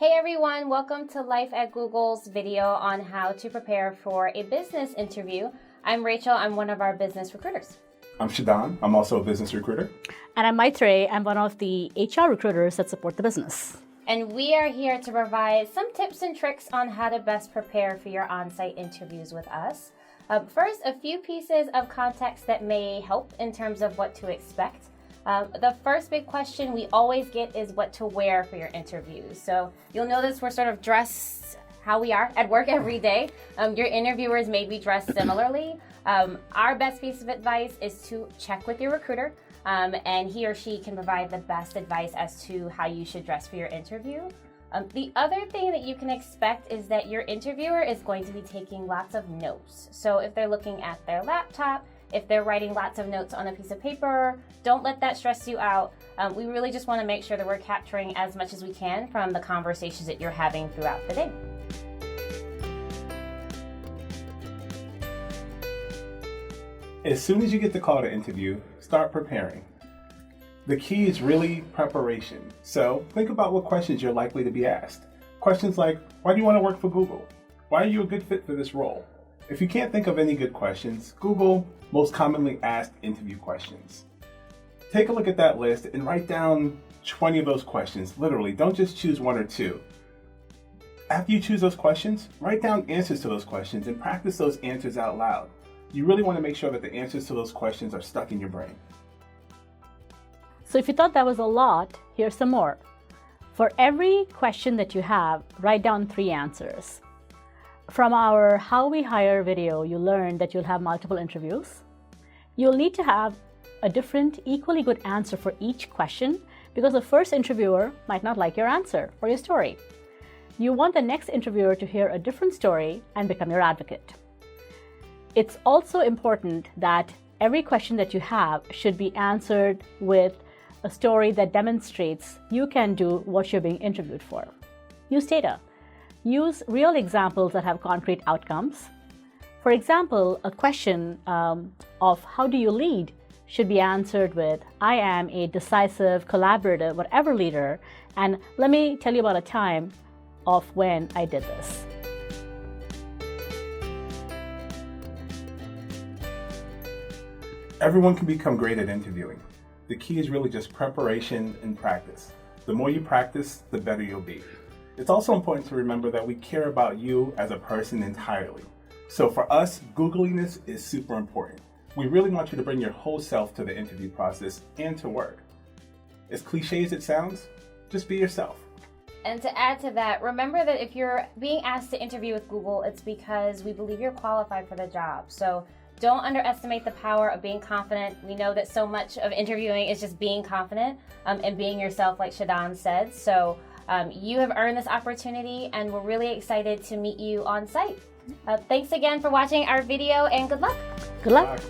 Hey everyone, welcome to Life at Google's video on how to prepare for a business interview. I'm Rachel, I'm one of our business recruiters. I'm Shadan, I'm also a business recruiter. And I'm Maitreyi, I'm one of the HR recruiters that support the business. And we are here to provide some tips and tricks on how to best prepare for your on-site interviews with us. First, a few pieces of context that may help in terms of what to expect. The first big question we always get is what to wear for your interviews. So you'll notice we're sort of dressed how we are at work every day. Your interviewers may be dressed similarly. Our best piece of advice is to check with your recruiter, and he or she can provide the best advice as to how you should dress for your interview. The other thing that you can expect is that your interviewer is going to be taking lots of notes. So if they're looking at their laptop, if they're writing lots of notes on a piece of paper, don't let that stress you out. We really just want to make sure that we're capturing as much as we can from the conversations that you're having throughout the day. As soon as you get the call to interview, start preparing. The key is really preparation. So think about what questions you're likely to be asked. Questions like, why do you want to work for Google? Why are you a good fit for this role? If you can't think of any good questions, Google most commonly asked interview questions. Take a look at that list and write down 20 of those questions. Literally, don't just choose one or two. After you choose those questions, write down answers to those questions and practice those answers out loud. You really want to make sure that the answers to those questions are stuck in your brain. So if you thought that was a lot, here's some more. For every question that you have, write down 3 answers. From our How We Hire video, you learned that you'll have multiple interviews. You'll need to have a different, equally good answer for each question because the first interviewer might not like your answer or your story. You want the next interviewer to hear a different story and become your advocate. It's also important that every question that you have should be answered with a story that demonstrates you can do what you're being interviewed for. Use data. Use real examples that have concrete outcomes. For example, a question of how do you lead should be answered with, I am a decisive, collaborative, whatever leader, and let me tell you about a time of when I did this. Everyone can become great at interviewing. The key is really just preparation and practice. The more you practice, the better you'll be. It's also important to remember that we care about you as a person entirely. So for us, Googliness is super important. We really want you to bring your whole self to the interview process and to work. As cliche as it sounds, just be yourself. And to add to that, remember that if you're being asked to interview with Google, it's because we believe you're qualified for the job. So don't underestimate the power of being confident. We know that so much of interviewing is just being confident and being yourself, like Shadan said. So you have earned this opportunity, and we're really excited to meet you on site. Thanks again for watching our video, and good luck. Good luck.